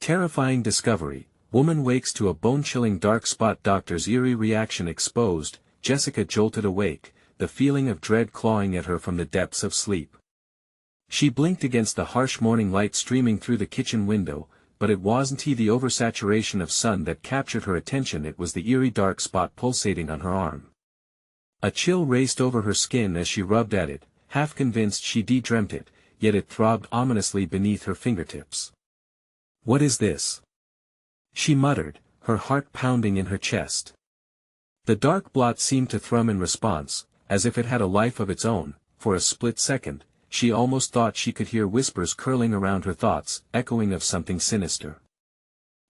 Terrifying discovery, woman wakes to a bone-chilling dark spot. Doctor's eerie reaction exposed. Jessica jolted awake, the feeling of dread clawing at her from the depths of sleep. She blinked against the harsh morning light streaming through the kitchen window, but it wasn't the oversaturation of sun that captured her attention, it was the eerie dark spot pulsating on her arm. A chill raced over her skin as she rubbed at it, half convinced she dreamt it, yet it throbbed ominously beneath her fingertips. "What is this?" she muttered, her heart pounding in her chest. The dark blot seemed to thrum in response, as if it had a life of its own. For a split second, she almost thought she could hear whispers curling around her thoughts, echoing of something sinister.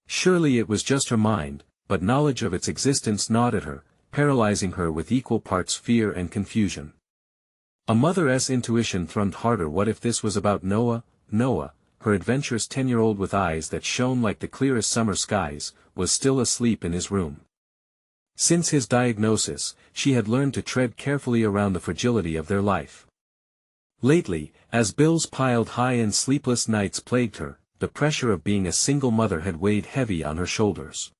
Surely it was just her mind, but knowledge of its existence gnawed at her, paralyzing her with equal parts fear and confusion. A mother's intuition thrummed harder. What if this was about Noah? Noah, her adventurous 10-year-old with eyes that shone like the clearest summer skies, was still asleep in his room. Since his diagnosis, she had learned to tread carefully around the fragility of their life. Lately, as bills piled high and sleepless nights plagued her, the pressure of being a single mother had weighed heavy on her shoulders.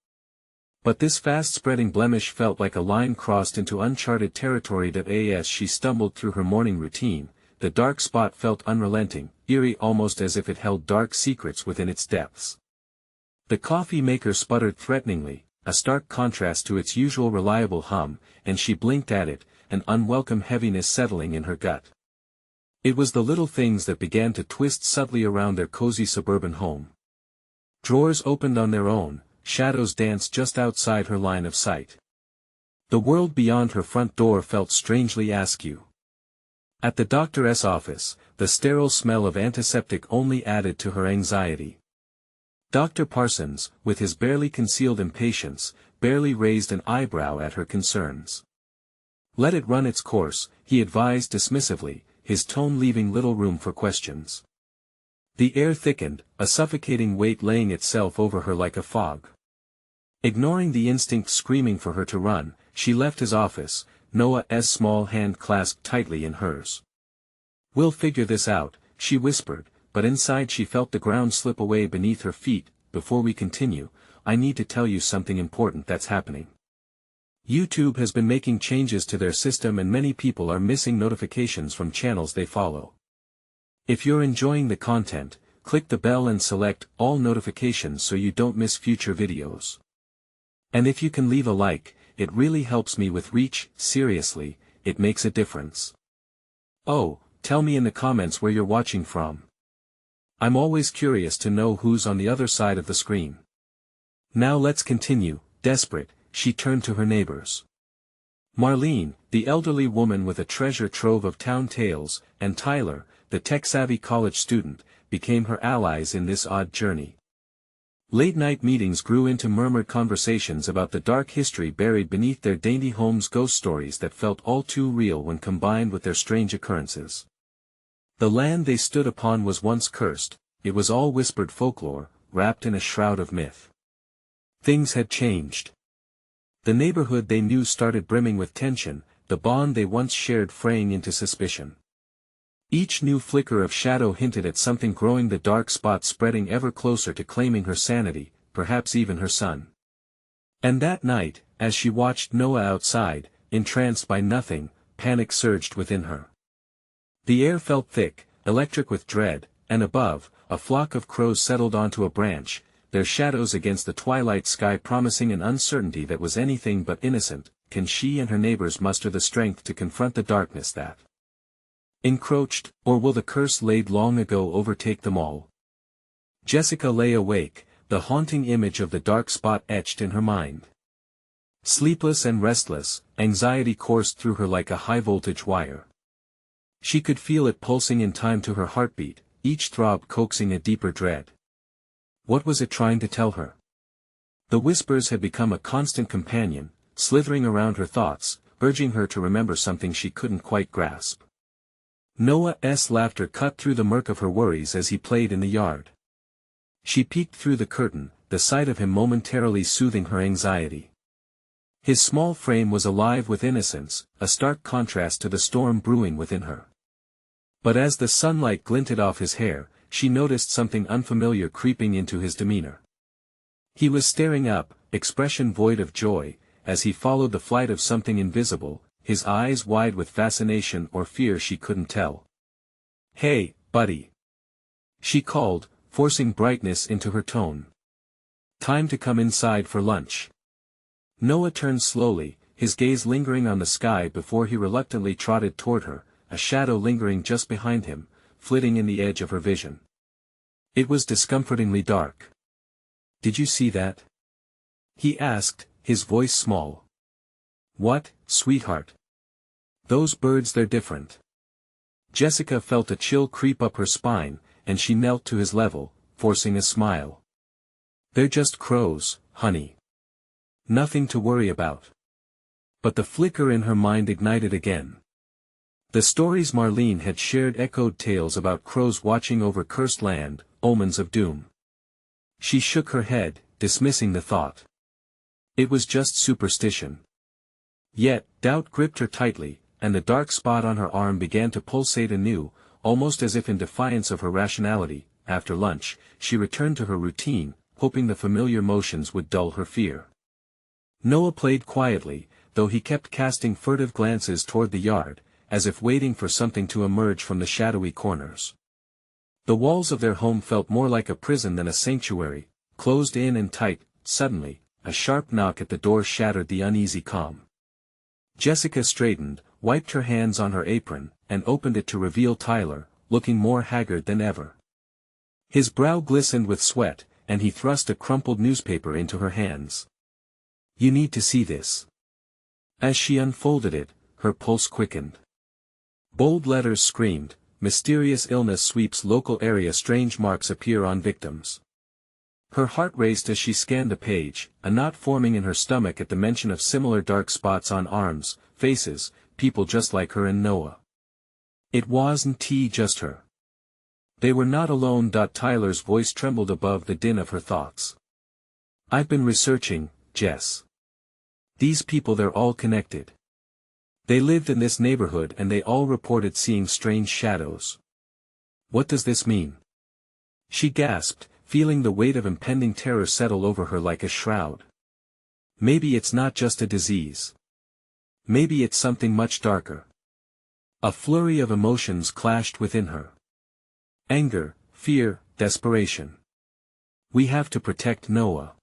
But this fast-spreading blemish felt like a line crossed into uncharted territory. As she stumbled through her morning routine, the dark spot felt unrelenting, eerie, almost as if it held dark secrets within its depths. The coffee maker sputtered threateningly, a stark contrast to its usual reliable hum, and she blinked at it, an unwelcome heaviness settling in her gut. It was the little things that began to twist subtly around their cozy suburban home. Drawers opened on their own, shadows danced just outside her line of sight. The world beyond her front door felt strangely askew. At the doctor's office, the sterile smell of antiseptic only added to her anxiety. Dr. Parsons, with his barely concealed impatience, barely raised an eyebrow at her concerns. "Let it run its course," he advised dismissively, his tone leaving little room for questions. The air thickened, a suffocating weight laying itself over her like a fog. Ignoring the instinct screaming for her to run, she left his office, Noah's small hand clasped tightly in hers. "We'll figure this out," she whispered, but inside she felt the ground slip away beneath her feet. "Before we continue, I need to tell you something important that's happening. YouTube has been making changes to their system and many people are missing notifications from channels they follow. If you're enjoying the content, click the bell and select all notifications so you don't miss future videos. And if you can leave a like, it really helps me with reach. Seriously, it makes a difference. Oh, tell me in the comments where you're watching from. I'm always curious to know who's on the other side of the screen. Now let's continue." Desperate, she turned to her neighbors. Marlene, the elderly woman with a treasure trove of town tales, and Tyler, the tech-savvy college student, became her allies in this odd journey. Late-night meetings grew into murmured conversations about the dark history buried beneath their dainty homes, ghost stories that felt all too real when combined with their strange occurrences. The land they stood upon was once cursed, it was all whispered folklore, wrapped in a shroud of myth. Things had changed. The neighborhood they knew started brimming with tension, the bond they once shared fraying into suspicion. Each new flicker of shadow hinted at something growing, the dark spot spreading ever closer to claiming her sanity, perhaps even her son. And that night, as she watched Noah outside, entranced by nothing, panic surged within her. The air felt thick, electric with dread, and above, a flock of crows settled onto a branch, their shadows against the twilight sky promising an uncertainty that was anything but innocent. Can she and her neighbors muster the strength to confront the darkness that encroached, or will the curse laid long ago overtake them all? Jessica lay awake, the haunting image of the dark spot etched in her mind. Sleepless and restless, anxiety coursed through her like a high-voltage wire. She could feel it pulsing in time to her heartbeat, each throb coaxing a deeper dread. What was it trying to tell her? The whispers had become a constant companion, slithering around her thoughts, urging her to remember something she couldn't quite grasp. Noah's laughter cut through the murk of her worries as he played in the yard. She peeked through the curtain, the sight of him momentarily soothing her anxiety. His small frame was alive with innocence, a stark contrast to the storm brewing within her. But as the sunlight glinted off his hair, she noticed something unfamiliar creeping into his demeanor. He was staring up, expression void of joy, as he followed the flight of something invisible, his eyes wide with fascination or fear she couldn't tell. "Hey, buddy," she called, forcing brightness into her tone. "Time to come inside for lunch." Noah turned slowly, his gaze lingering on the sky before he reluctantly trotted toward her, a shadow lingering just behind him, flitting in the edge of her vision. It was discomfortingly dark. "Did you see that?" he asked, his voice small. "What, sweetheart?" "Those birds, they're different." Jessica felt a chill creep up her spine, and she knelt to his level, forcing a smile. "They're just crows, honey. Nothing to worry about." But the flicker in her mind ignited again. The stories Marlene had shared echoed tales about crows watching over cursed land, omens of doom. She shook her head, dismissing the thought. It was just superstition. Yet, doubt gripped her tightly, and the dark spot on her arm began to pulsate anew, almost as if in defiance of her rationality. After lunch, she returned to her routine, hoping the familiar motions would dull her fear. Noah played quietly, though he kept casting furtive glances toward the yard, as if waiting for something to emerge from the shadowy corners. The walls of their home felt more like a prison than a sanctuary, closed in and tight. Suddenly, a sharp knock at the door shattered the uneasy calm. Jessica straightened, wiped her hands on her apron, and opened it to reveal Tyler, looking more haggard than ever. His brow glistened with sweat, and he thrust a crumpled newspaper into her hands. "You need to see this." As she unfolded it, her pulse quickened. Bold letters screamed, "Mysterious illness sweeps local area, strange marks appear on victims." Her heart raced as she scanned the page, a knot forming in her stomach at the mention of similar dark spots on arms, faces, people just like her and Noah. It wasn't just her. They were not alone. Tyler's voice trembled above the din of her thoughts. "I've been researching, Jess. These people, they're all connected. They lived in this neighborhood and they all reported seeing strange shadows." "What does this mean?" she gasped, feeling the weight of impending terror settle over her like a shroud. "Maybe it's not just a disease. Maybe it's something much darker." A flurry of emotions clashed within her. Anger, fear, desperation. "We have to protect Noah,"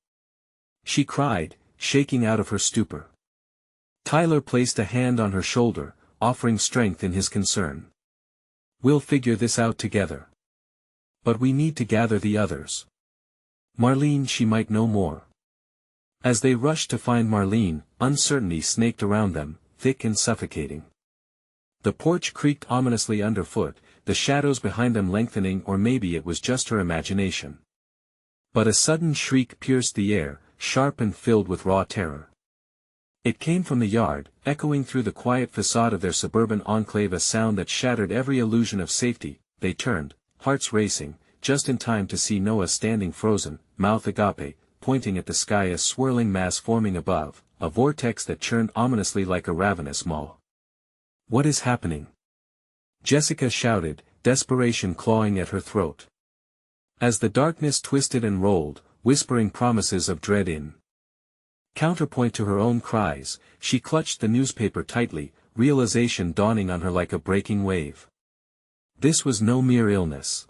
she cried, shaking out of her stupor. Tyler placed a hand on her shoulder, offering strength in his concern. "We'll figure this out together. But we need to gather the others. Marlene, she might know more." As they rushed to find Marlene, uncertainty snaked around them, thick and suffocating. The porch creaked ominously underfoot, the shadows behind them lengthening, or maybe it was just her imagination. But a sudden shriek pierced the air, sharp and filled with raw terror. It came from the yard, echoing through the quiet facade of their suburban enclave, a sound that shattered every illusion of safety. They turned, hearts racing, just in time to see Noah standing frozen, mouth agape, pointing at the sky, a swirling mass forming above, a vortex that churned ominously like a ravenous maw. "What is happening?" Jessica shouted, desperation clawing at her throat. As the darkness twisted and rolled, whispering promises of dread in counterpoint to her own cries, she clutched the newspaper tightly, realization dawning on her like a breaking wave. This was no mere illness.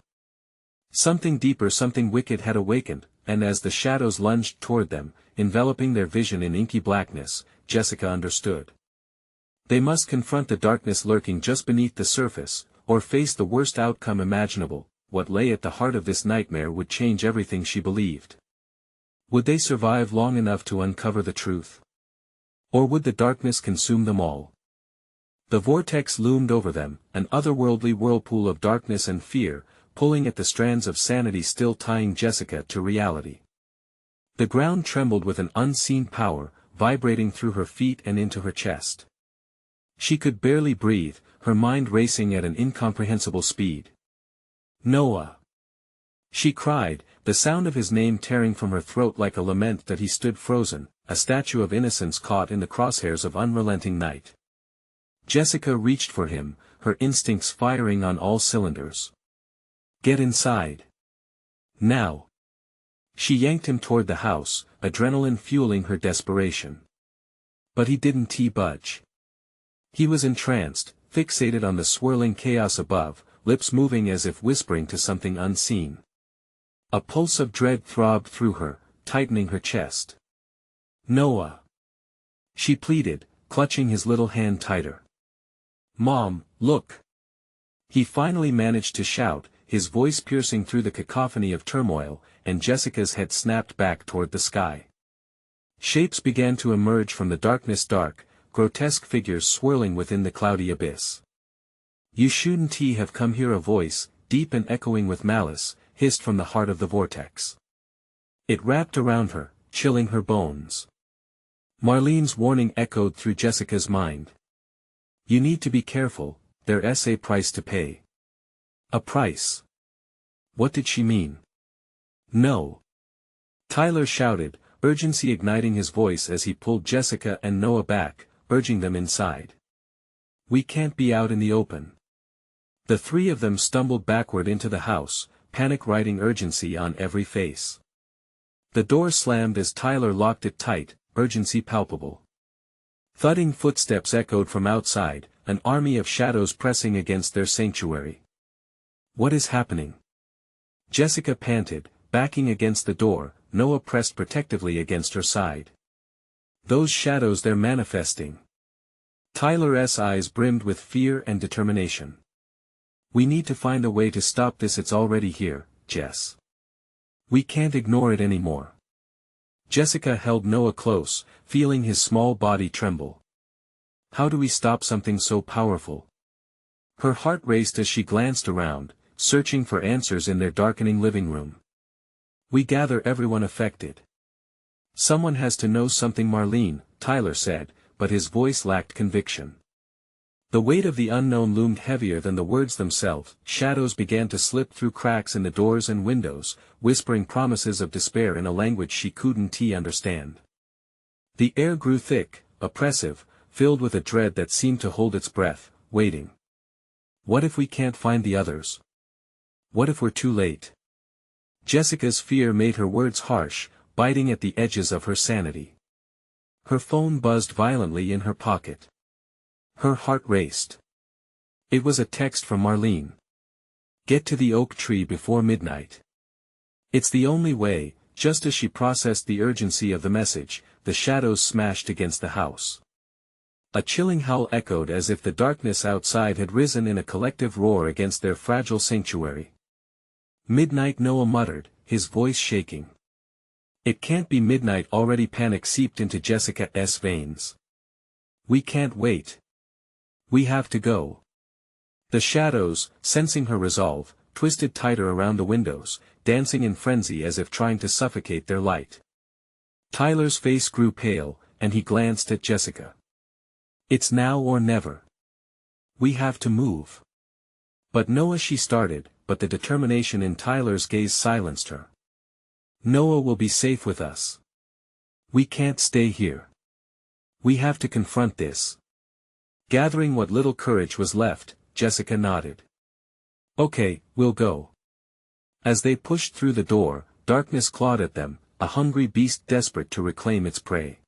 Something deeper, something wicked had awakened, and as the shadows lunged toward them, enveloping their vision in inky blackness, Jessica understood. They must confront the darkness lurking just beneath the surface, or face the worst outcome imaginable. What lay at the heart of this nightmare would change everything she believed. Would they survive long enough to uncover the truth? Or would the darkness consume them all? The vortex loomed over them, an otherworldly whirlpool of darkness and fear, pulling at the strands of sanity still tying Jessica to reality. The ground trembled with an unseen power, vibrating through her feet and into her chest. She could barely breathe, her mind racing at an incomprehensible speed. "Noah!" she cried, the sound of his name tearing from her throat like a lament. That he stood frozen, a statue of innocence caught in the crosshairs of unrelenting night. Jessica reached for him, her instincts firing on all cylinders. "Get inside. Now!" She yanked him toward the house, adrenaline fueling her desperation. But he didn't budge. He was entranced, fixated on the swirling chaos above, lips moving as if whispering to something unseen. A pulse of dread throbbed through her, tightening her chest. "Noah!" she pleaded, clutching his little hand tighter. "Mom, look!" He finally managed to shout, his voice piercing through the cacophony of turmoil, and Jessica's head snapped back toward the sky. Shapes began to emerge from the darkness, grotesque figures swirling within the cloudy abyss. "You shouldn't have come here," a voice, deep and echoing with malice, hissed from the heart of the vortex. It wrapped around her, chilling her bones. Marlene's warning echoed through Jessica's mind. "You need to be careful, there's a price to pay." A price? What did she mean? "No!" Tyler shouted, urgency igniting his voice as he pulled Jessica and Noah back, urging them inside. "We can't be out in the open." The three of them stumbled backward into the house, panic writing urgency on every face. The door slammed as Tyler locked it tight, urgency palpable. Thudding footsteps echoed from outside, an army of shadows pressing against their sanctuary. "What is happening?" Jessica panted, backing against the door, Noah pressed protectively against her side. "Those shadows, they're manifesting." Tyler's eyes brimmed with fear and determination. "We need to find a way to stop this. It's already here, Jess. We can't ignore it anymore." Jessica held Noah close, feeling his small body tremble. "How do we stop something so powerful?" Her heart raced as she glanced around, searching for answers in their darkening living room. "We gather everyone affected." "Someone has to know something, Marlene," Tyler said, but his voice lacked conviction. The weight of the unknown loomed heavier than the words themselves. Shadows began to slip through cracks in the doors and windows, whispering promises of despair in a language she couldn't understand. The air grew thick, oppressive, filled with a dread that seemed to hold its breath, waiting. What if we can't find the others? What if we're too late? Jessica's fear made her words harsh, biting at the edges of her sanity. Her phone buzzed violently in her pocket. Her heart raced. It was a text from Marlene. "Get to the oak tree before midnight." It's the only way. Just as she processed the urgency of the message, the shadows smashed against the house. A chilling howl echoed as if the darkness outside had risen in a collective roar against their fragile sanctuary. "Midnight," Noah muttered, his voice shaking. "It can't be midnight already." Panic seeped into Jessica's veins. "We can't wait. We have to go." The shadows, sensing her resolve, twisted tighter around the windows, dancing in frenzy as if trying to suffocate their light. Tyler's face grew pale, and he glanced at Jessica. "It's now or never. We have to move." "But Noah," she started, but the determination in Tyler's gaze silenced her. "Noah will be safe with us. We can't stay here. We have to confront this." Gathering what little courage was left, Jessica nodded. "Okay, we'll go." As they pushed through the door, darkness clawed at them, a hungry beast desperate to reclaim its prey.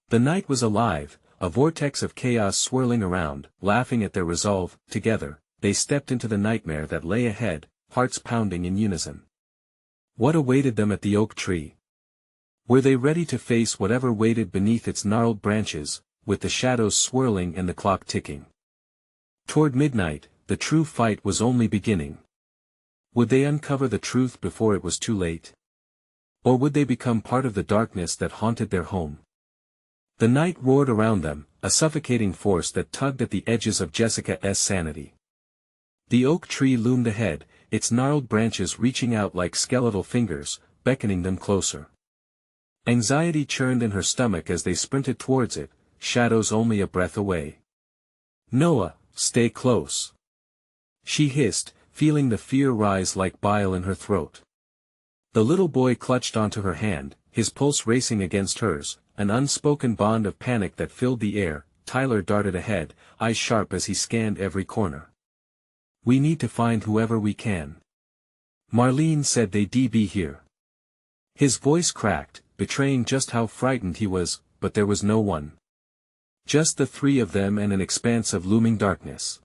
The night was alive, a vortex of chaos swirling around, laughing at their resolve. Together, they stepped into the nightmare that lay ahead, hearts pounding in unison. What awaited them at the oak tree? Were they ready to face whatever waited beneath its gnarled branches, with the shadows swirling and the clock ticking? Toward midnight, the true fight was only beginning. Would they uncover the truth before it was too late? Or would they become part of the darkness that haunted their home? The night roared around them, a suffocating force that tugged at the edges of Jessica's sanity. The oak tree loomed ahead, its gnarled branches reaching out like skeletal fingers, beckoning them closer. Anxiety churned in her stomach as they sprinted towards it, shadows only a breath away. "Noah, stay close," she hissed, feeling the fear rise like bile in her throat. The little boy clutched onto her hand, his pulse racing against hers, an unspoken bond of panic that filled the air. Tyler darted ahead, eyes sharp as he scanned every corner. "We need to find whoever we can. Marlene said they'd be here." His voice cracked, betraying just how frightened he was, but there was no one. Just the three of them and an expanse of looming darkness.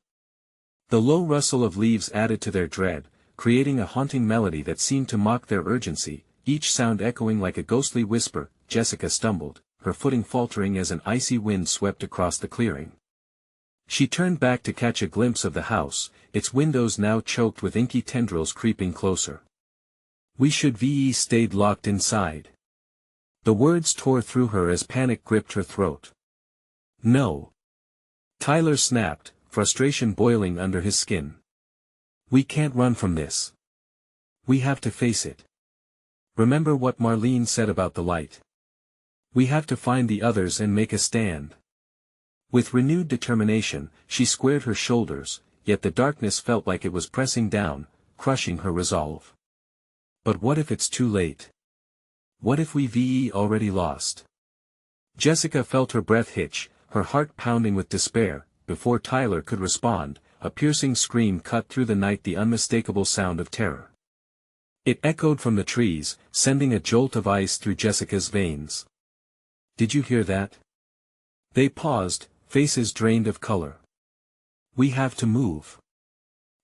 The low rustle of leaves added to their dread, creating a haunting melody that seemed to mock their urgency, each sound echoing like a ghostly whisper. Jessica stumbled, her footing faltering as an icy wind swept across the clearing. She turned back to catch a glimpse of the house, its windows now choked with inky tendrils creeping closer. "We should have stayed locked inside." The words tore through her as panic gripped her throat. "No." Tyler snapped, frustration boiling under his skin. "We can't run from this. We have to face it. Remember what Marlene said about the light. We have to find the others and make a stand." With renewed determination, she squared her shoulders, yet the darkness felt like it was pressing down, crushing her resolve. But what if it's too late? What if we've already lost? Jessica felt her breath hitch, her heart pounding with despair. Before Tyler could respond, a piercing scream cut through the night, the unmistakable sound of terror. It echoed from the trees, sending a jolt of ice through Jessica's veins. "Did you hear that?" They paused, faces drained of color. "We have to move,"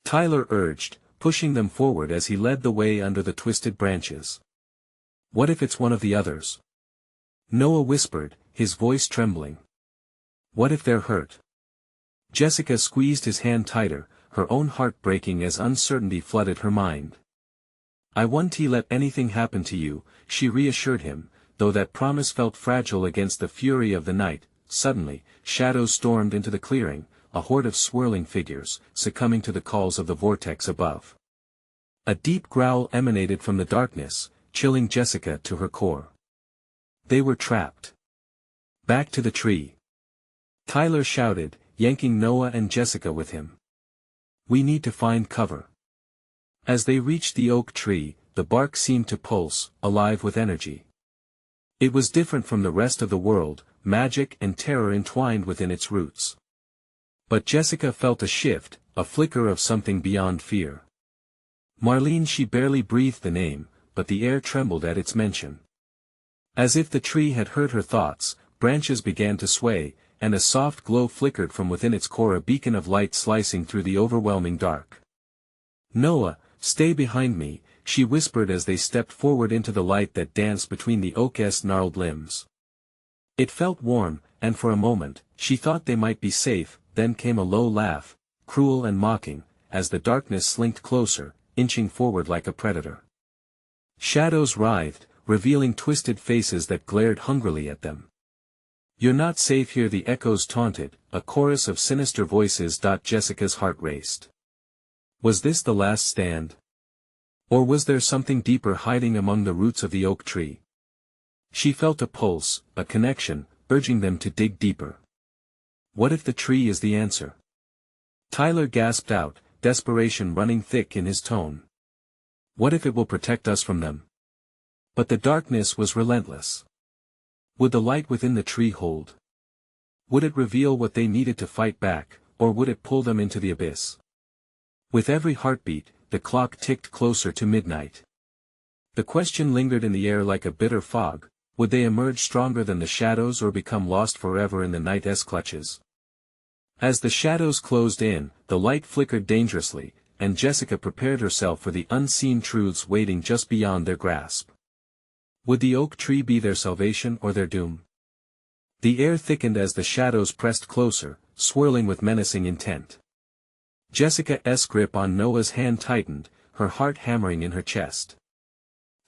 Tyler urged, pushing them forward as he led the way under the twisted branches. "What if it's one of the others?" Noah whispered, his voice trembling. "What if they're hurt?" Jessica squeezed his hand tighter, her own heart breaking as uncertainty flooded her mind. "I won't let anything happen to you," she reassured him, though that promise felt fragile against the fury of the night. Suddenly, shadows stormed into the clearing, a horde of swirling figures, succumbing to the calls of the vortex above. A deep growl emanated from the darkness, chilling Jessica to her core. They were trapped. "Back to the tree!" Tyler shouted, yanking Noah and Jessica with him. "We need to find cover." As they reached the oak tree, the bark seemed to pulse, alive with energy. It was different from the rest of the world, magic and terror entwined within its roots. But Jessica felt a shift, a flicker of something beyond fear. Marlene. She barely breathed the name, but the air trembled at its mention. As if the tree had heard her thoughts, branches began to sway, and a soft glow flickered from within its core, a beacon of light slicing through the overwhelming dark. "Noah, stay behind me," she whispered as they stepped forward into the light that danced between the oak's gnarled limbs. It felt warm, and for a moment, she thought they might be safe. Then came a low laugh, cruel and mocking, as the darkness slinked closer, inching forward like a predator. Shadows writhed, revealing twisted faces that glared hungrily at them. "You're not safe here," the echoes taunted, a chorus of sinister voices. Jessica's heart raced. Was this the last stand? Or was there something deeper hiding among the roots of the oak tree? She felt a pulse, a connection, urging them to dig deeper. What if the tree is the answer? Tyler gasped out, desperation running thick in his tone. What if it will protect us from them? But the darkness was relentless. Would the light within the tree hold? Would it reveal what they needed to fight back, or would it pull them into the abyss? With every heartbeat, the clock ticked closer to midnight. The question lingered in the air like a bitter fog: would they emerge stronger than the shadows or become lost forever in the night's clutches? As the shadows closed in, the light flickered dangerously, and Jessica prepared herself for the unseen truths waiting just beyond their grasp. Would the oak tree be their salvation or their doom? The air thickened as the shadows pressed closer, swirling with menacing intent. Jessica's grip on Noah's hand tightened, her heart hammering in her chest.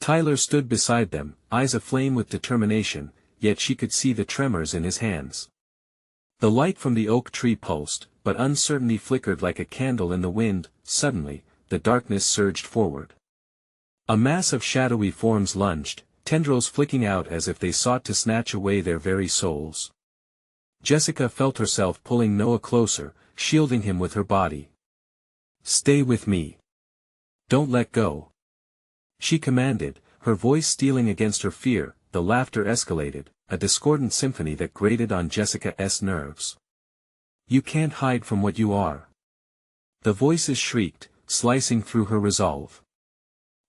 Tyler stood beside them, eyes aflame with determination, yet she could see the tremors in his hands. The light from the oak tree pulsed, but uncertainty flickered like a candle in the wind. Suddenly, the darkness surged forward. A mass of shadowy forms lunged, tendrils flicking out as if they sought to snatch away their very souls. Jessica felt herself pulling Noah closer, shielding him with her body. "Stay with me. Don't let go," she commanded, her voice stealing against her fear. The laughter escalated, a discordant symphony that grated on Jessica's nerves. "You can't hide from what you are." The voices shrieked, slicing through her resolve.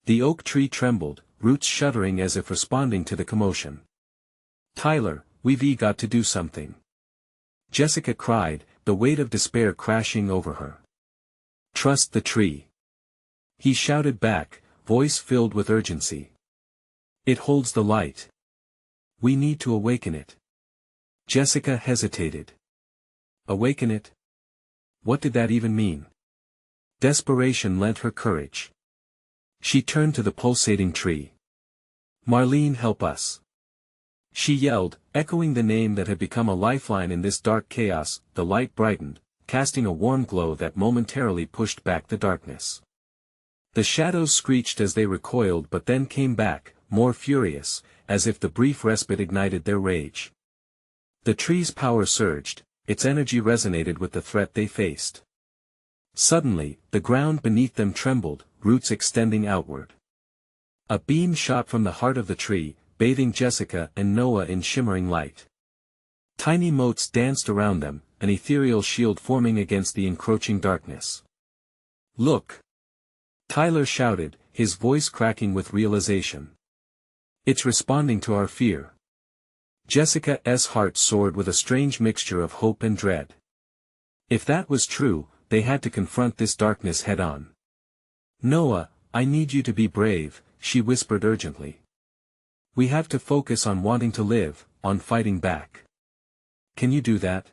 The oak tree trembled, roots shuddering as if responding to the commotion. "Tyler, we've got to do something," Jessica cried, the weight of despair crashing over her. "Trust the tree," he shouted back, voice filled with urgency. "It holds the light. We need to awaken it." Jessica hesitated. Awaken it? What did that even mean? Desperation lent her courage. She turned to the pulsating tree. "Marlene, help us!" she yelled, echoing the name that had become a lifeline in this dark chaos. The light brightened, casting a warm glow that momentarily pushed back the darkness. The shadows screeched as they recoiled but then came back, more furious, as if the brief respite ignited their rage. The tree's power surged, its energy resonated with the threat they faced. Suddenly, the ground beneath them trembled, roots extending outward. A beam shot from the heart of the tree, bathing Jessica and Noah in shimmering light. Tiny motes danced around them, an ethereal shield forming against the encroaching darkness. "Look!" Tyler shouted, his voice cracking with realization. "It's responding to our fear." Jessica's heart soared with a strange mixture of hope and dread. If that was true, they had to confront this darkness head-on. "Noah, I need you to be brave," she whispered urgently. "We have to focus on wanting to live, on fighting back. Can you do that?"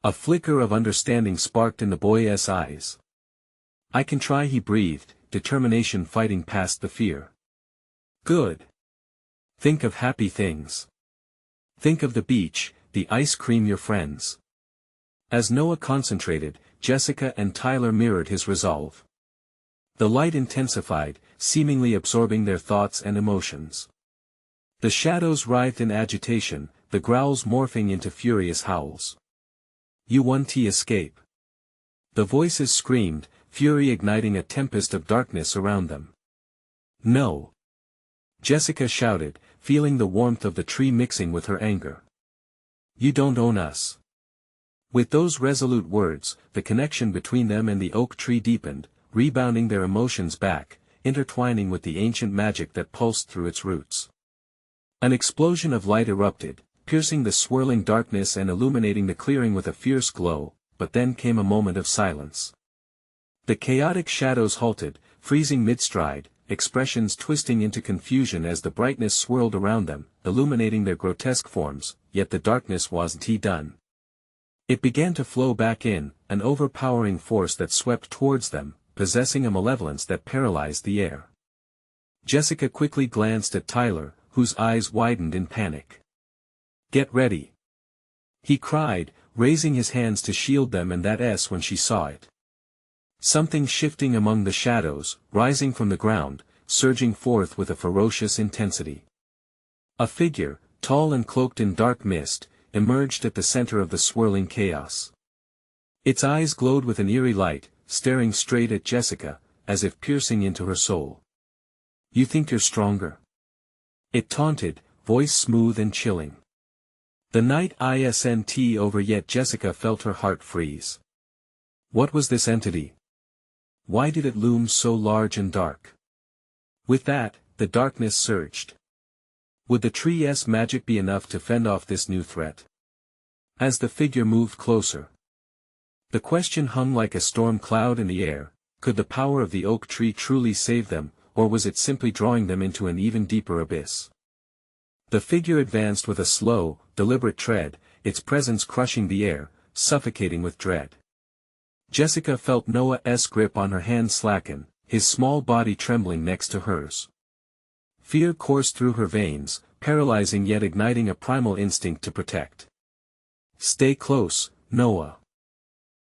A flicker of understanding sparked in the boy's eyes. "I can try," he breathed, determination fighting past the fear. "Good. Think of happy things. Think of the beach, the ice cream, your friends." As Noah concentrated, Jessica and Tyler mirrored his resolve. The light intensified, seemingly absorbing their thoughts and emotions. The shadows writhed in agitation, the growls morphing into furious howls. "You want to escape." The voices screamed, fury igniting a tempest of darkness around them. "No!" Jessica shouted, feeling the warmth of the tree mixing with her anger. "You don't own us." With those resolute words, the connection between them and the oak tree deepened, rebounding their emotions back, intertwining with the ancient magic that pulsed through its roots. An explosion of light erupted, piercing the swirling darkness and illuminating the clearing with a fierce glow, but then came a moment of silence. The chaotic shadows halted, freezing mid-stride, expressions twisting into confusion as the brightness swirled around them, illuminating their grotesque forms, yet the darkness wasn't done. It began to flow back in, an overpowering force that swept towards them, possessing a malevolence that paralyzed the air. Jessica quickly glanced at Tyler, whose eyes widened in panic. "Get ready!" he cried, raising his hands to shield them, and that's when she saw it. Something shifting among the shadows, rising from the ground, surging forth with a ferocious intensity. A figure, tall and cloaked in dark mist, emerged at the center of the swirling chaos. Its eyes glowed with an eerie light, staring straight at Jessica, as if piercing into her soul. "You think you're stronger?" it taunted, voice smooth and chilling. The night isn't over yet. Jessica felt her heart freeze. What was this entity? Why did it loom so large and dark? With that, the darkness surged. Would the tree's magic be enough to fend off this new threat? As the figure moved closer, the question hung like a storm cloud in the air: could the power of the oak tree truly save them, or was it simply drawing them into an even deeper abyss? The figure advanced with a slow, deliberate tread, its presence crushing the air, suffocating with dread. Jessica felt Noah's grip on her hand slacken, his small body trembling next to hers. Fear coursed through her veins, paralyzing yet igniting a primal instinct to protect. "Stay close, Noah,"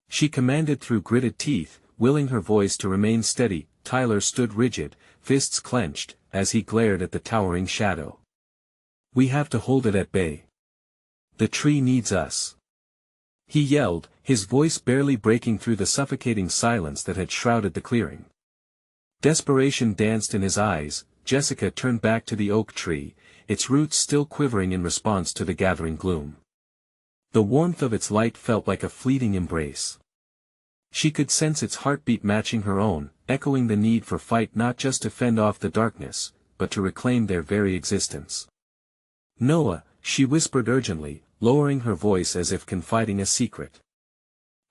she commanded through gritted teeth, willing her voice to remain steady. Tyler stood rigid, fists clenched, as he glared at the towering shadow. "We have to hold it at bay. The tree needs us," he yelled, his voice barely breaking through the suffocating silence that had shrouded the clearing. Desperation danced in his eyes. Jessica turned back to the oak tree, its roots still quivering in response to the gathering gloom. The warmth of its light felt like a fleeting embrace. She could sense its heartbeat matching her own, echoing the need for fight, not just to fend off the darkness, but to reclaim their very existence. "Noah," she whispered urgently, lowering her voice as if confiding a secret.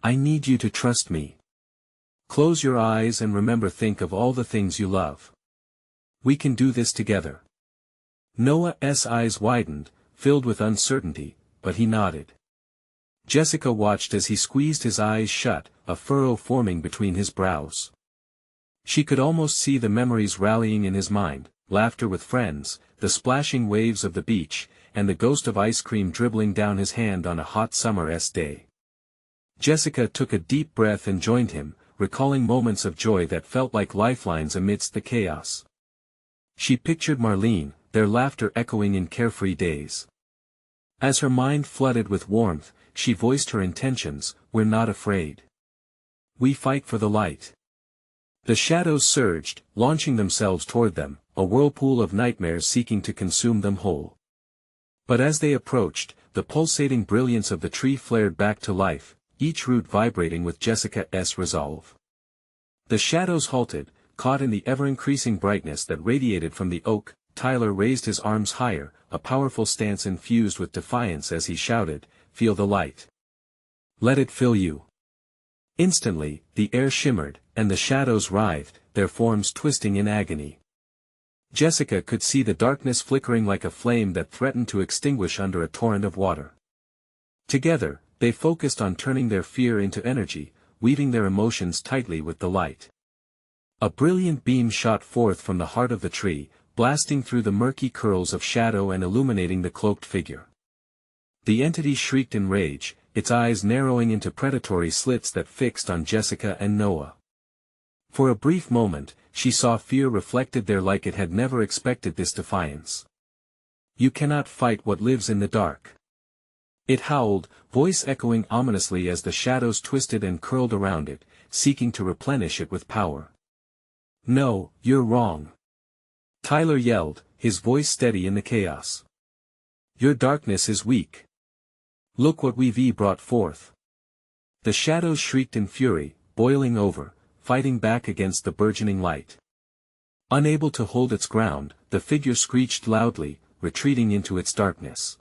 "I need you to trust me. Close your eyes and think of all the things you love. We can do this together." Noah's eyes widened, filled with uncertainty, but he nodded. Jessica watched as he squeezed his eyes shut, a furrow forming between his brows. She could almost see the memories rallying in his mind, laughter with friends, the splashing waves of the beach, and the ghost of ice cream dribbling down his hand on a hot summer's day. Jessica took a deep breath and joined him, recalling moments of joy that felt like lifelines amidst the chaos. She pictured Marlene, their laughter echoing in carefree days. As her mind flooded with warmth, she voiced her intentions: "We're not afraid. We fight for the light." The shadows surged, launching themselves toward them, a whirlpool of nightmares seeking to consume them whole. But as they approached, the pulsating brilliance of the tree flared back to life, each root vibrating with Jessica's resolve. The shadows halted, caught in the ever-increasing brightness that radiated from the oak. Tyler raised his arms higher, a powerful stance infused with defiance as he shouted, "Feel the light. Let it fill you." Instantly, the air shimmered, and the shadows writhed, their forms twisting in agony. Jessica could see the darkness flickering like a flame that threatened to extinguish under a torrent of water. Together, they focused on turning their fear into energy, weaving their emotions tightly with the light. A brilliant beam shot forth from the heart of the tree, blasting through the murky curls of shadow and illuminating the cloaked figure. The entity shrieked in rage, its eyes narrowing into predatory slits that fixed on Jessica and Noah. For a brief moment, she saw fear reflected there like it had never expected this defiance. "You cannot fight what lives in the dark," it howled, voice echoing ominously as the shadows twisted and curled around it, seeking to replenish it with power. "No, you're wrong," Tyler yelled, his voice steady in the chaos. "Your darkness is weak. Look what we've brought forth." The shadows shrieked in fury, boiling over, fighting back against the burgeoning light. Unable to hold its ground, the figure screeched loudly, retreating into its darkness.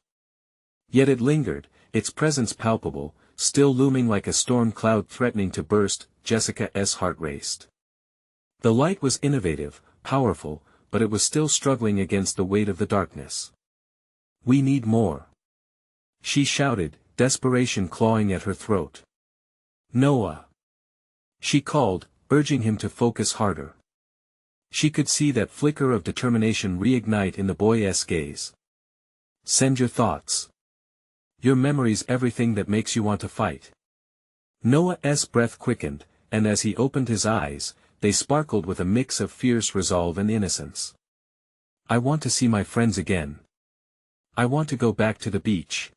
Yet it lingered, its presence palpable, still looming like a storm cloud threatening to burst. Jessica's heart raced. The light was innovative, powerful, but it was still struggling against the weight of the darkness. "We need more," she shouted, desperation clawing at her throat. "Noah," she called, urging him to focus harder. She could see that flicker of determination reignite in the boy's gaze. "Send your thoughts. Your memories, everything that makes you want to fight." Noah's breath quickened, and as he opened his eyes, they sparkled with a mix of fierce resolve and innocence. "I want to see my friends again. I want to go back to the beach,"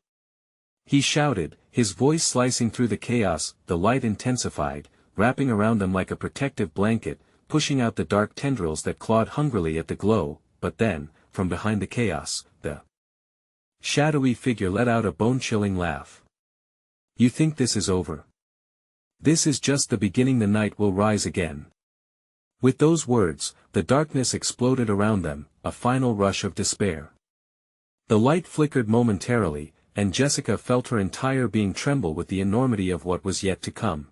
he shouted, his voice slicing through the chaos. The light intensified, wrapping around them like a protective blanket, pushing out the dark tendrils that clawed hungrily at the glow. But then, from behind the chaos, the shadowy figure let out a bone-chilling laugh. "You think this is over? This is just the beginning. The night will rise again." With those words, the darkness exploded around them, a final rush of despair. The light flickered momentarily, and Jessica felt her entire being tremble with the enormity of what was yet to come.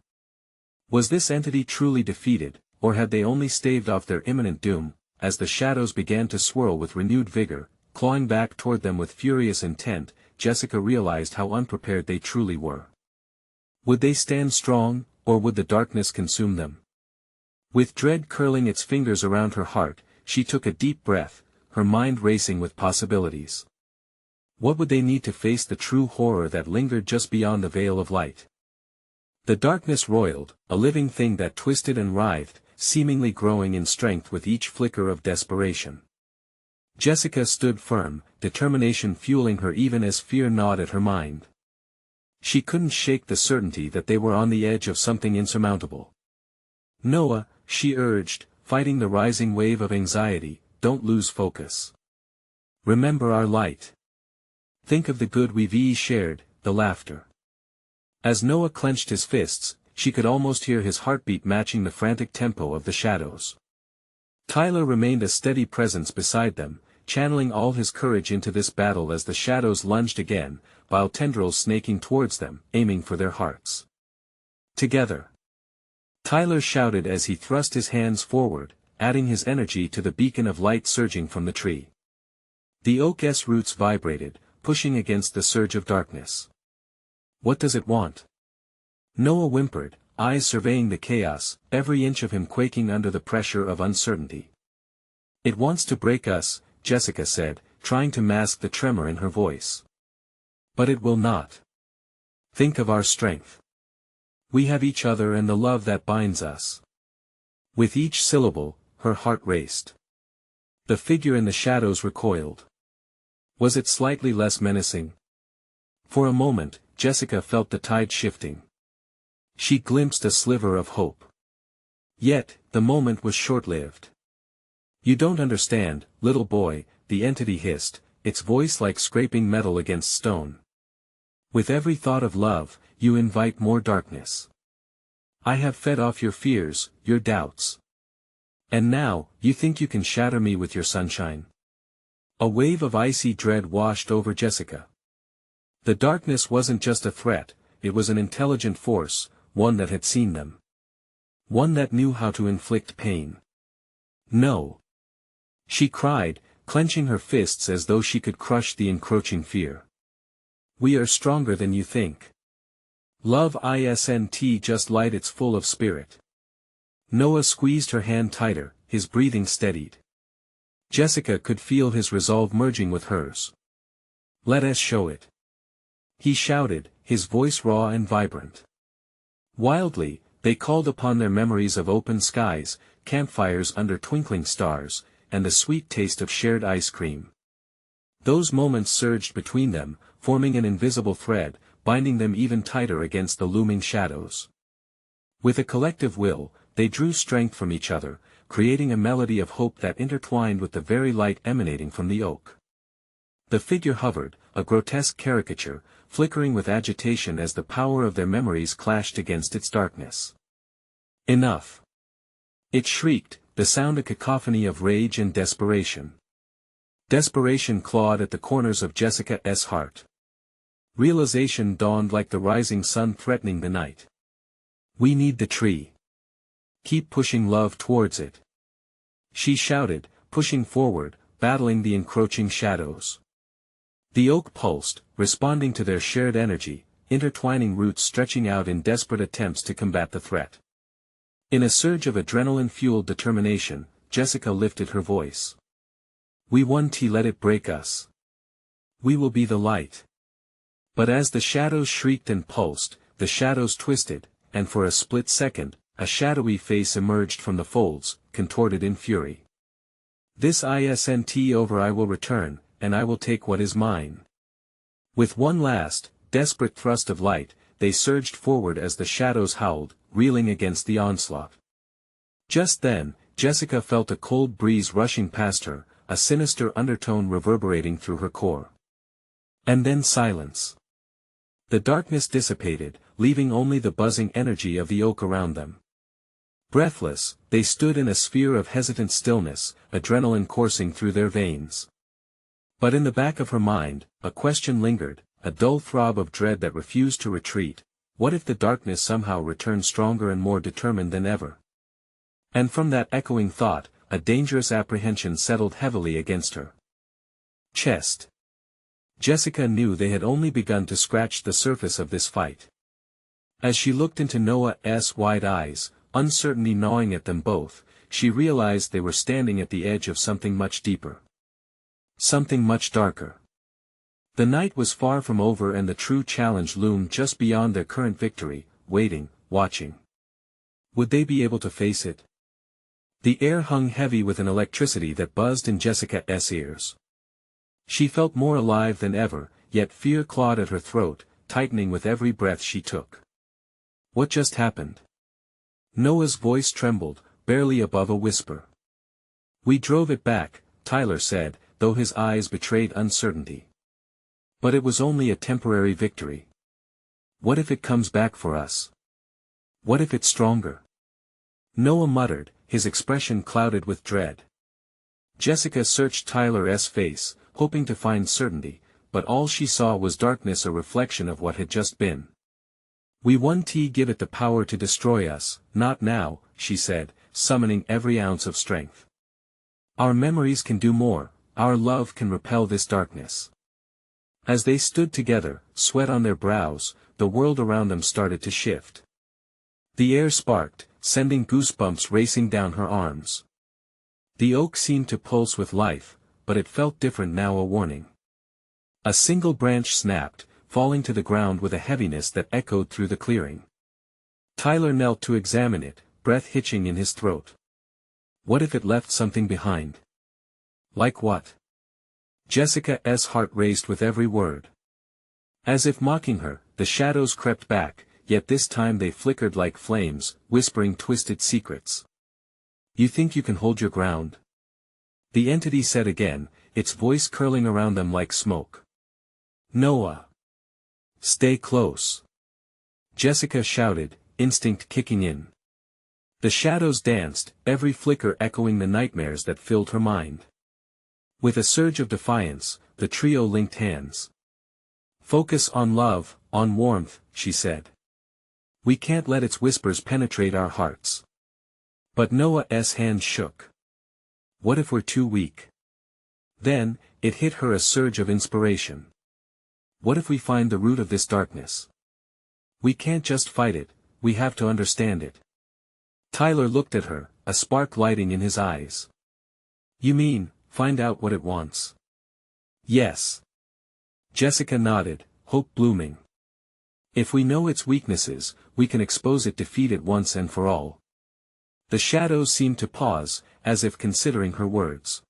Was this entity truly defeated, or had they only staved off their imminent doom? As the shadows began to swirl with renewed vigor, clawing back toward them with furious intent, Jessica realized how unprepared they truly were. Would they stand strong, or would the darkness consume them? With dread curling its fingers around her heart, she took a deep breath, her mind racing with possibilities. What would they need to face the true horror that lingered just beyond the veil of light? The darkness roiled, a living thing that twisted and writhed, seemingly growing in strength with each flicker of desperation. Jessica stood firm, determination fueling her even as fear gnawed at her mind. She couldn't shake the certainty that they were on the edge of something insurmountable. "Noah," she urged, fighting the rising wave of anxiety, "don't lose focus. Remember our light. Think of the good we've shared, the laughter." As Noah clenched his fists, she could almost hear his heartbeat matching the frantic tempo of the shadows. Tyler remained a steady presence beside them, channeling all his courage into this battle as the shadows lunged again, while tendrils snaking towards them, aiming for their hearts. Together. Tyler shouted as he thrust his hands forward, adding his energy to the beacon of light surging from the tree. The oak's roots vibrated, pushing against the surge of darkness. What does it want? Noah whimpered, eyes surveying the chaos, every inch of him quaking under the pressure of uncertainty. It wants to break us, Jessica said, trying to mask the tremor in her voice. But it will not. Think of our strength. We have each other and the love that binds us. With each syllable, her heart raced. The figure in the shadows recoiled. Was it slightly less menacing? For a moment, Jessica felt the tide shifting. She glimpsed a sliver of hope. Yet, the moment was short-lived. You don't understand, little boy, the entity hissed, its voice like scraping metal against stone. With every thought of love, you invite more darkness. I have fed off your fears, your doubts. And now, you think you can shatter me with your sunshine? A wave of icy dread washed over Jessica. The darkness wasn't just a threat, it was an intelligent force, one that had seen them. One that knew how to inflict pain. No. She cried, clenching her fists as though she could crush the encroaching fear. We are stronger than you think. Love isn't just light, it's full of spirit. Noah squeezed her hand tighter, his breathing steadied. Jessica could feel his resolve merging with hers. Let us show it. He shouted, his voice raw and vibrant. Wildly, they called upon their memories of open skies, campfires under twinkling stars, and the sweet taste of shared ice cream. Those moments surged between them, forming an invisible thread, binding them even tighter against the looming shadows. With a collective will, they drew strength from each other, creating a melody of hope that intertwined with the very light emanating from the oak. The figure hovered, a grotesque caricature, flickering with agitation as the power of their memories clashed against its darkness. Enough! It shrieked, the sound a cacophony of rage and desperation. Desperation clawed at the corners of Jessica's heart. Realization dawned like the rising sun threatening the night. We need the tree. Keep pushing love towards it. She shouted, pushing forward, battling the encroaching shadows. The oak pulsed, responding to their shared energy, intertwining roots stretching out in desperate attempts to combat the threat. In a surge of adrenaline-fueled determination, Jessica lifted her voice. We won't let it break us. We will be the light. But as the shadows shrieked and pulsed, the shadows twisted, and for a split second, a shadowy face emerged from the folds, contorted in fury. This isn't over. I will return, and I will take what is mine. With one last, desperate thrust of light, they surged forward as the shadows howled, reeling against the onslaught. Just then, Jessica felt a cold breeze rushing past her, a sinister undertone reverberating through her core. And then silence. The darkness dissipated, leaving only the buzzing energy of the oak around them. Breathless, they stood in a sphere of hesitant stillness, adrenaline coursing through their veins. But in the back of her mind, a question lingered, a dull throb of dread that refused to retreat. What if the darkness somehow returned stronger and more determined than ever? And from that echoing thought, a dangerous apprehension settled heavily against her chest. Jessica knew they had only begun to scratch the surface of this fight. As she looked into Noah's wide eyes, uncertainty gnawing at them both, she realized they were standing at the edge of something much deeper. Something much darker. The night was far from over and the true challenge loomed just beyond their current victory, waiting, watching. Would they be able to face it? The air hung heavy with an electricity that buzzed in Jessica's ears. She felt more alive than ever, yet fear clawed at her throat, tightening with every breath she took. What just happened? Noah's voice trembled, barely above a whisper. We drove it back, Tyler said, though his eyes betrayed uncertainty. But it was only a temporary victory. What if it comes back for us? What if it's stronger? Noah muttered, his expression clouded with dread. Jessica searched Tyler's face, hoping to find certainty, but all she saw was darkness, a reflection of what had just been. "We won't give it the power to destroy us, not now," she said, summoning every ounce of strength. "Our memories can do more, our love can repel this darkness." As they stood together, sweat on their brows, the world around them started to shift. The air sparked, sending goosebumps racing down her arms. The oak seemed to pulse with life, but it felt different now, a warning. A single branch snapped, falling to the ground with a heaviness that echoed through the clearing. Tyler knelt to examine it, breath hitching in his throat. What if it left something behind? Like what? Jessica's heart raced with every word. As if mocking her, the shadows crept back, yet this time they flickered like flames, whispering twisted secrets. "You think you can hold your ground?" the entity said again, its voice curling around them like smoke. "Noah! Stay close!" Jessica shouted, instinct kicking in. The shadows danced, every flicker echoing the nightmares that filled her mind. With a surge of defiance, the trio linked hands. "Focus on love, on warmth," she said. "We can't let its whispers penetrate our hearts." But Noah's hands shook. "What if we're too weak?" Then, it hit her, a surge of inspiration. "What if we find the root of this darkness? We can't just fight it, we have to understand it." Tyler looked at her, a spark lighting in his eyes. "You mean, find out what it wants?" "Yes." Jessica nodded, hope blooming. "If we know its weaknesses, we can expose it, defeat it once and for all." The shadows seemed to pause, as if considering her words.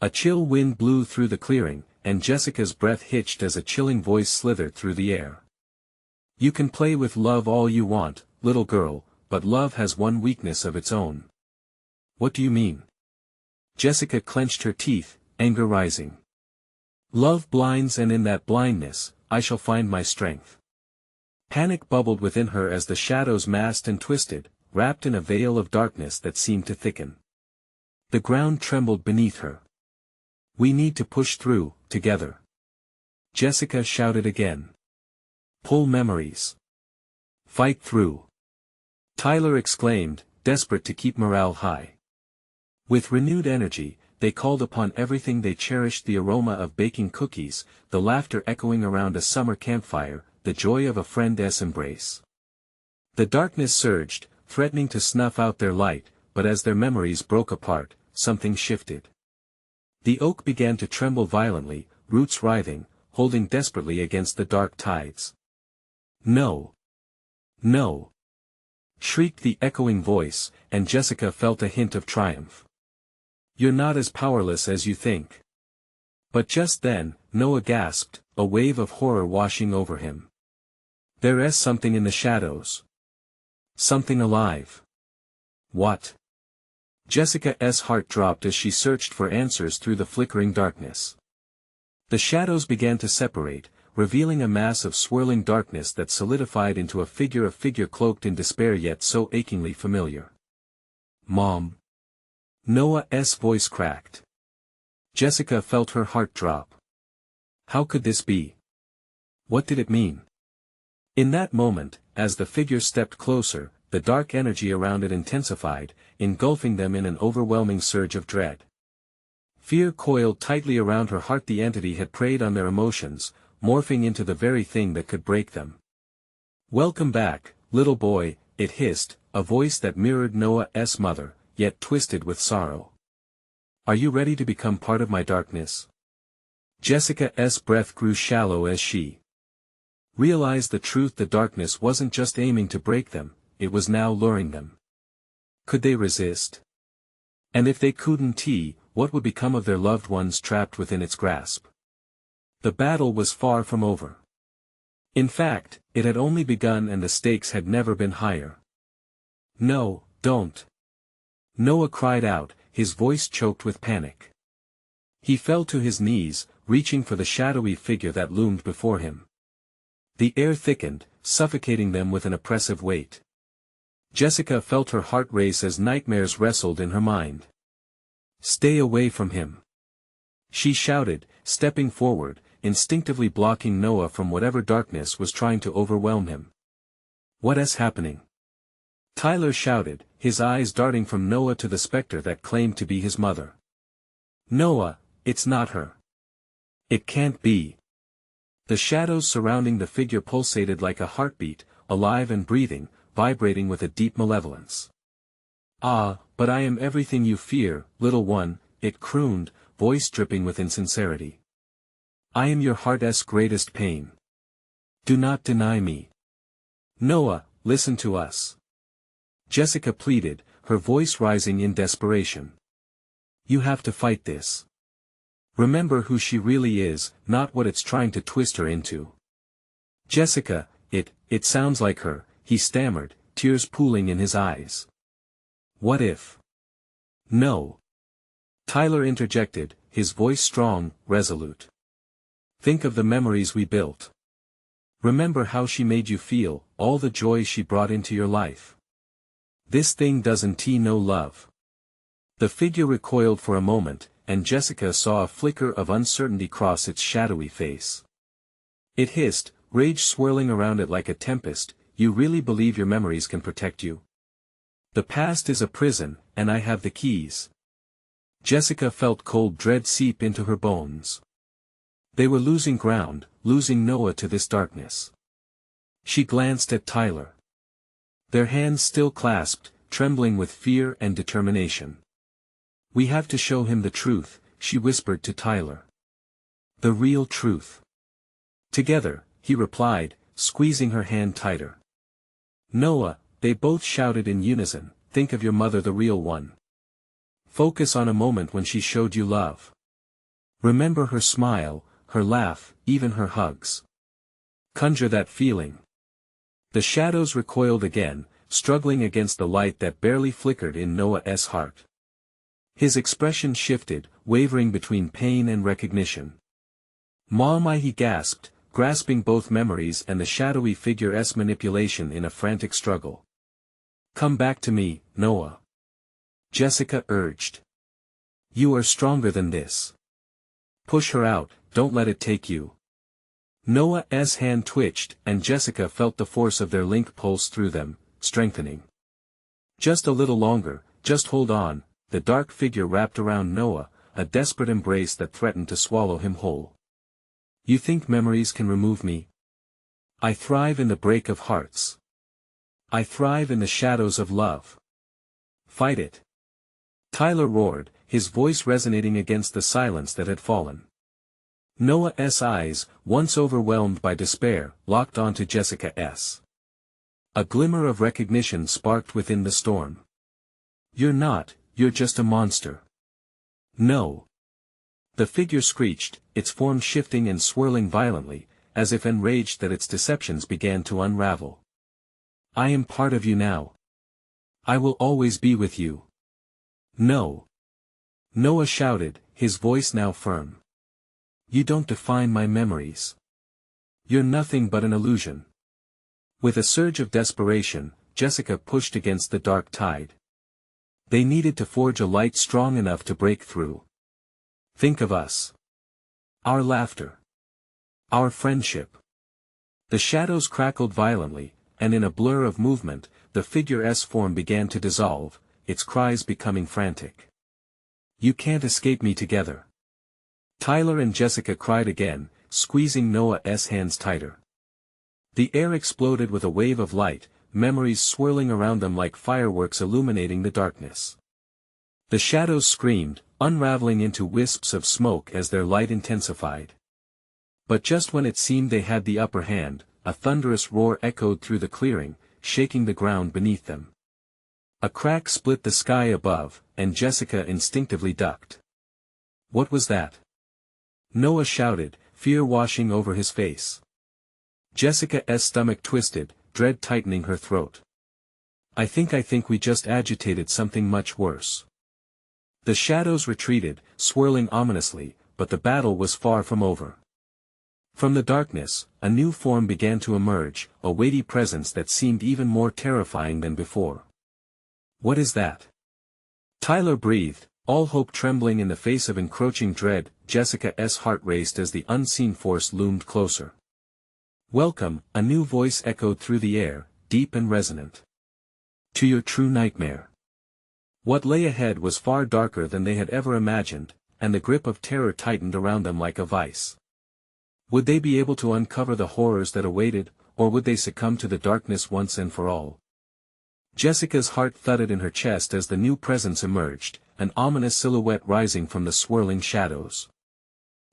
A chill wind blew through the clearing, and Jessica's breath hitched as a chilling voice slithered through the air. "You can play with love all you want, little girl, but love has one weakness of its own." "What do you mean?" Jessica clenched her teeth, anger rising. "Love blinds, and in that blindness, I shall find my strength." Panic bubbled within her as the shadows massed and twisted, wrapped in a veil of darkness that seemed to thicken. The ground trembled beneath her. "We need to push through, together." Jessica shouted again. "Pull memories. Fight through." Tyler exclaimed, desperate to keep morale high. With renewed energy, they called upon everything they cherished, the aroma of baking cookies, the laughter echoing around a summer campfire, the joy of a friend's embrace. The darkness surged, threatening to snuff out their light, but as their memories broke apart, something shifted. The oak began to tremble violently, roots writhing, holding desperately against the dark tides. "No! No!" shrieked the echoing voice, and Jessica felt a hint of triumph. "You're not as powerless as you think." But just then, Noah gasped, a wave of horror washing over him. "There's something in the shadows. Something alive." "What?" Jessica's heart dropped as she searched for answers through the flickering darkness. The shadows began to separate, revealing a mass of swirling darkness that solidified into a figure cloaked in despair yet so achingly familiar. "Mom." Noah's voice cracked. Jessica felt her heart drop. How could this be? What did it mean? In that moment, as the figure stepped closer, the dark energy around it intensified, engulfing them in an overwhelming surge of dread. Fear coiled tightly around her heart. The entity had preyed on their emotions, morphing into the very thing that could break them. "Welcome back, little boy," it hissed, a voice that mirrored Noah's mother, yet twisted with sorrow. "Are you ready to become part of my darkness?" Jessica's breath grew shallow as she realized the truth. The darkness wasn't just aiming to break them, it was now luring them. Could they resist? And if they couldn't, what would become of their loved ones trapped within its grasp? The battle was far from over. In fact, it had only begun, and the stakes had never been higher. "No, don't!" Noah cried out, his voice choked with panic. He fell to his knees, reaching for the shadowy figure that loomed before him. The air thickened, suffocating them with an oppressive weight. Jessica felt her heart race as nightmares wrestled in her mind. "Stay away from him!" she shouted, stepping forward, instinctively blocking Noah from whatever darkness was trying to overwhelm him. "What is happening?" Tyler shouted, his eyes darting from Noah to the specter that claimed to be his mother. "Noah, it's not her. It can't be." The shadows surrounding the figure pulsated like a heartbeat, alive and breathing, vibrating with a deep malevolence. "Ah, but I am everything you fear, little one," it crooned, voice dripping with insincerity. "I am your heart's greatest pain. Do not deny me. Noah, listen to us." Jessica pleaded, her voice rising in desperation. "You have to fight this. Remember who she really is, not what it's trying to twist her into." "Jessica, it sounds like her," he stammered, tears pooling in his eyes. "What if?" "No." Tyler interjected, his voice strong, resolute. "Think of the memories we built. Remember how she made you feel, all the joy she brought into your life. This thing doesn't know love." The figure recoiled for a moment, and Jessica saw a flicker of uncertainty cross its shadowy face. It hissed, rage swirling around it like a tempest, "You really believe your memories can protect you? The past is a prison, and I have the keys." Jessica felt cold dread seep into her bones. They were losing ground, losing Noah to this darkness. She glanced at Tyler. Their hands still clasped, trembling with fear and determination. "We have to show him the truth," she whispered to Tyler. "The real truth." "Together," he replied, squeezing her hand tighter. "Noah," they both shouted in unison, "think of your mother, the real one. Focus on a moment when she showed you love. Remember her smile, her laugh, even her hugs. Conjure that feeling." The shadows recoiled again, struggling against the light that barely flickered in Noah's heart. His expression shifted, wavering between pain and recognition. "Mom," he gasped, grasping both memories and the shadowy figure's manipulation in a frantic struggle. "Come back to me, Noah," Jessica urged. "You are stronger than this. Push her out, don't let it take you." Noah's hand twitched, and Jessica felt the force of their link pulse through them, strengthening. "Just a little longer, just hold on," the dark figure wrapped around Noah, a desperate embrace that threatened to swallow him whole. "You think memories can remove me? I thrive in the break of hearts. I thrive in the shadows of love. Fight it." Tyler roared, his voice resonating against the silence that had fallen. Noah's eyes, once overwhelmed by despair, locked onto Jessica's. A glimmer of recognition sparked within the storm. "You're not, you're just a monster." "No." The figure screeched, its form shifting and swirling violently, as if enraged that its deceptions began to unravel. "I am part of you now. I will always be with you." "No." Noah shouted, his voice now firm. "You don't define my memories. You're nothing but an illusion." With a surge of desperation, Jessica pushed against the dark tide. They needed to forge a light strong enough to break through. "Think of us. Our laughter. Our friendship." The shadows crackled violently, and in a blur of movement, the figure's form began to dissolve, its cries becoming frantic. "You can't escape me together." Tyler and Jessica cried again, squeezing Noah's hands tighter. The air exploded with a wave of light, memories swirling around them like fireworks illuminating the darkness. The shadows screamed, unraveling into wisps of smoke as their light intensified. But just when it seemed they had the upper hand, a thunderous roar echoed through the clearing, shaking the ground beneath them. A crack split the sky above, and Jessica instinctively ducked. "What was that?" Noah shouted, fear washing over his face. Jessica's stomach twisted, dread tightening her throat. I think we just agitated something much worse." The shadows retreated, swirling ominously, but the battle was far from over. From the darkness, a new form began to emerge, a weighty presence that seemed even more terrifying than before. "What is that?" Tyler breathed, all hope trembling in the face of encroaching dread. Jessica's heart raced as the unseen force loomed closer. "Welcome," a new voice echoed through the air, deep and resonant. "To your true nightmare." What lay ahead was far darker than they had ever imagined, and the grip of terror tightened around them like a vice. Would they be able to uncover the horrors that awaited, or would they succumb to the darkness once and for all? Jessica's heart thudded in her chest as the new presence emerged, an ominous silhouette rising from the swirling shadows.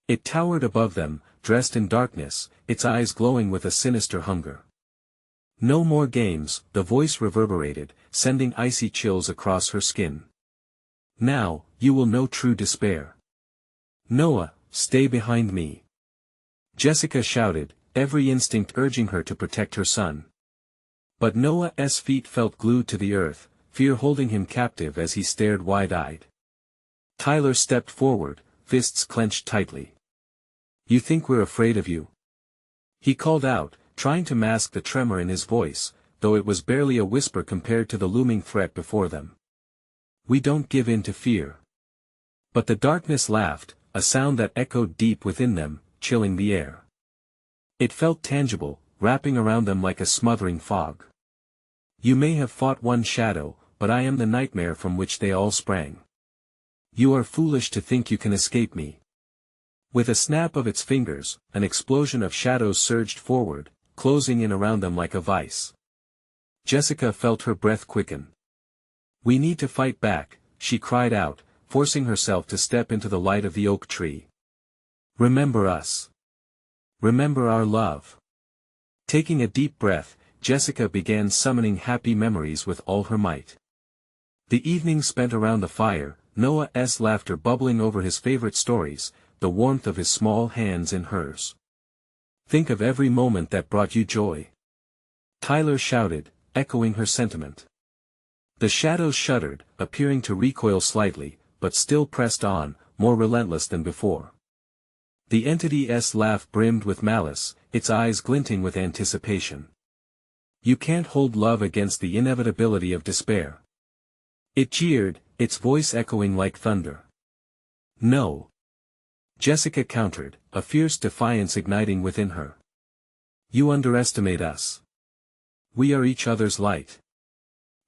It towered above them, dressed in darkness, its eyes glowing with a sinister hunger. "No more games," the voice reverberated, sending icy chills across her skin. "Now, you will know true despair. Noah, stay behind me." Jessica shouted, every instinct urging her to protect her son. But Noah's feet felt glued to the earth, fear holding him captive as he stared wide-eyed. Tyler stepped forward, fists clenched tightly. "You think we're afraid of you?" he called out, trying to mask the tremor in his voice, though it was barely a whisper compared to the looming threat before them. "We don't give in to fear." But the darkness laughed, a sound that echoed deep within them, chilling the air. It felt tangible, wrapping around them like a smothering fog. "You may have fought one shadow, but I am the nightmare from which they all sprang. You are foolish to think you can escape me." With a snap of its fingers, an explosion of shadows surged forward, closing in around them like a vice. Jessica felt her breath quicken. "We need to fight back," she cried out, forcing herself to step into the light of the oak tree. "Remember us. Remember our love." Taking a deep breath, Jessica began summoning happy memories with all her might. The evening spent around the fire, Noah's laughter bubbling over his favorite stories, the warmth of his small hands in hers. "Think of every moment that brought you joy," Tyler shouted, echoing her sentiment. The shadows shuddered, appearing to recoil slightly, but still pressed on, more relentless than before. The entity's laugh brimmed with malice, its eyes glinting with anticipation. "You can't hold love against the inevitability of despair." It jeered, its voice echoing like thunder. "No." Jessica countered, a fierce defiance igniting within her. "You underestimate us. We are each other's light.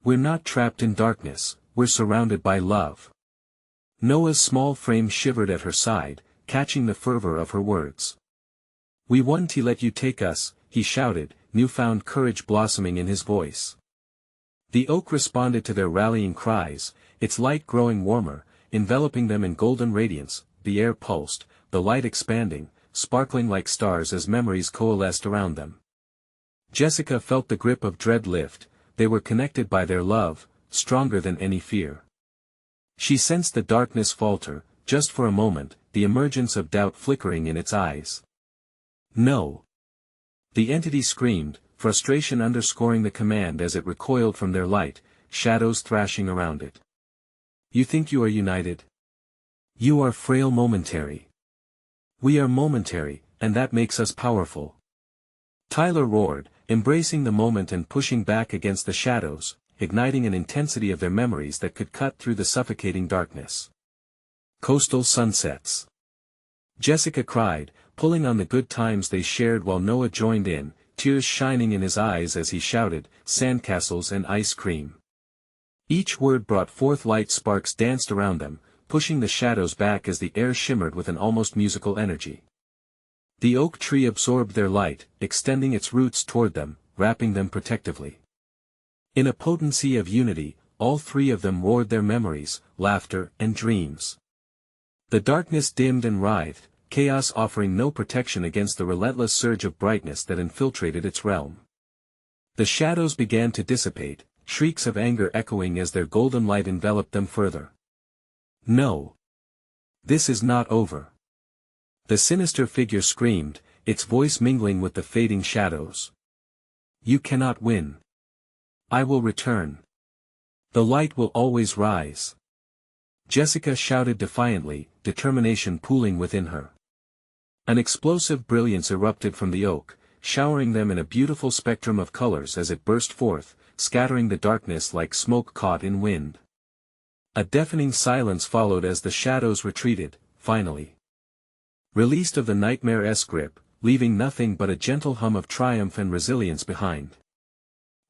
We're not trapped in darkness, we're surrounded by love." Noah's small frame shivered at her side, catching the fervor of her words. "We won't let you take us," he shouted, newfound courage blossoming in his voice. The oak responded to their rallying cries, its light growing warmer, enveloping them in golden radiance. The air pulsed, the light expanding, sparkling like stars as memories coalesced around them. Jessica felt the grip of dread lift, they were connected by their love, stronger than any fear. She sensed the darkness falter, just for a moment, the emergence of doubt flickering in its eyes. "No." The entity screamed, frustration underscoring the command as it recoiled from their light, shadows thrashing around it. "You think you are united? You are frail momentary. We are momentary, and that makes us powerful." Tyler roared, embracing the moment and pushing back against the shadows, igniting an intensity of their memories that could cut through the suffocating darkness. "Coastal sunsets," Jessica cried, pulling on the good times they shared while Noah joined in, tears shining in his eyes as he shouted, "Sandcastles and ice cream." Each word brought forth light sparks danced around them, pushing the shadows back as the air shimmered with an almost musical energy. The oak tree absorbed their light, extending its roots toward them, wrapping them protectively. In a potency of unity, all three of them roared their memories, laughter, and dreams. The darkness dimmed and writhed, chaos offering no protection against the relentless surge of brightness that infiltrated its realm. The shadows began to dissipate, shrieks of anger echoing as their golden light enveloped them further. "No. This is not over." The sinister figure screamed, its voice mingling with the fading shadows. "You cannot win. I will return. The light will always rise." Jessica shouted defiantly, determination pooling within her. An explosive brilliance erupted from the oak, showering them in a beautiful spectrum of colors as it burst forth, scattering the darkness like smoke caught in wind. A deafening silence followed as the shadows retreated, finally released of the nightmare-esque grip, leaving nothing but a gentle hum of triumph and resilience behind.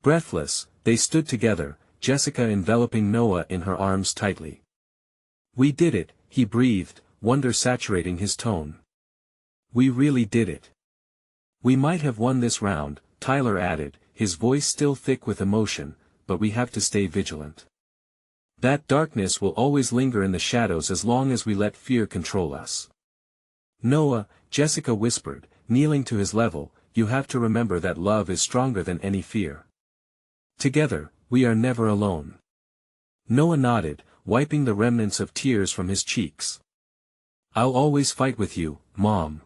Breathless, they stood together, Jessica enveloping Noah in her arms tightly. "We did it," he breathed, wonder saturating his tone. "We really did it. We might have won this round," Tyler added, his voice still thick with emotion, "but we have to stay vigilant. That darkness will always linger in the shadows as long as we let fear control us." "Noah," Jessica whispered, kneeling to his level, "you have to remember that love is stronger than any fear. Together, we are never alone." Noah nodded, wiping the remnants of tears from his cheeks. "I'll always fight with you, Mom."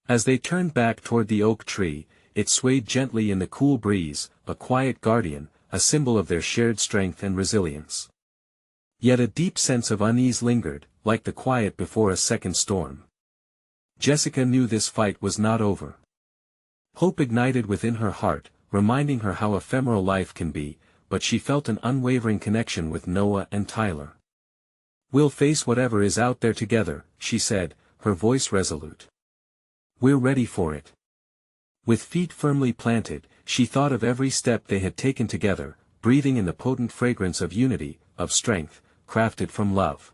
As they turned back toward the oak tree, it swayed gently in the cool breeze, a quiet guardian, a symbol of their shared strength and resilience. Yet a deep sense of unease lingered, like the quiet before a second storm. Jessica knew this fight was not over. Hope ignited within her heart, reminding her how ephemeral life can be, but she felt an unwavering connection with Noah and Tyler. "We'll face whatever is out there together," she said, her voice resolute. "We're ready for it." With feet firmly planted, she thought of every step they had taken together, breathing in the potent fragrance of unity, of strength, crafted from love.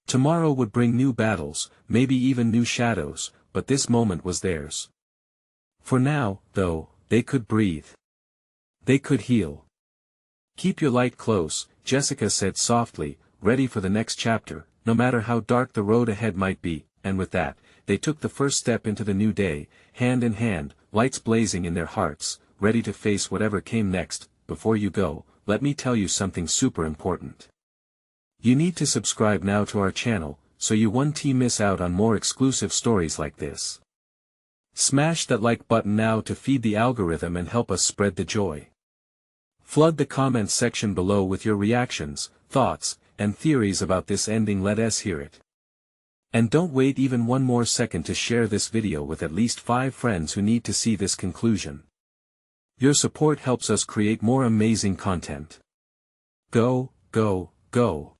Tomorrow would bring new battles, maybe even new shadows, but this moment was theirs. For now, though, they could breathe. They could heal. "Keep your light close," Jessica said softly, ready for the next chapter, no matter how dark the road ahead might be, and with that, they took the first step into the new day, hand in hand, lights blazing in their hearts, ready to face whatever came next. "Before you go, let me tell you something super important. You need to subscribe now to our channel, so you won't miss out on more exclusive stories like this. Smash that like button now to feed the algorithm and help us spread the joy. Flood the comments section below with your reactions, thoughts, and theories about this ending. Let us hear it. And don't wait even one more second to share this video with at least 5 friends who need to see this conclusion. Your support helps us create more amazing content. Go, go, go.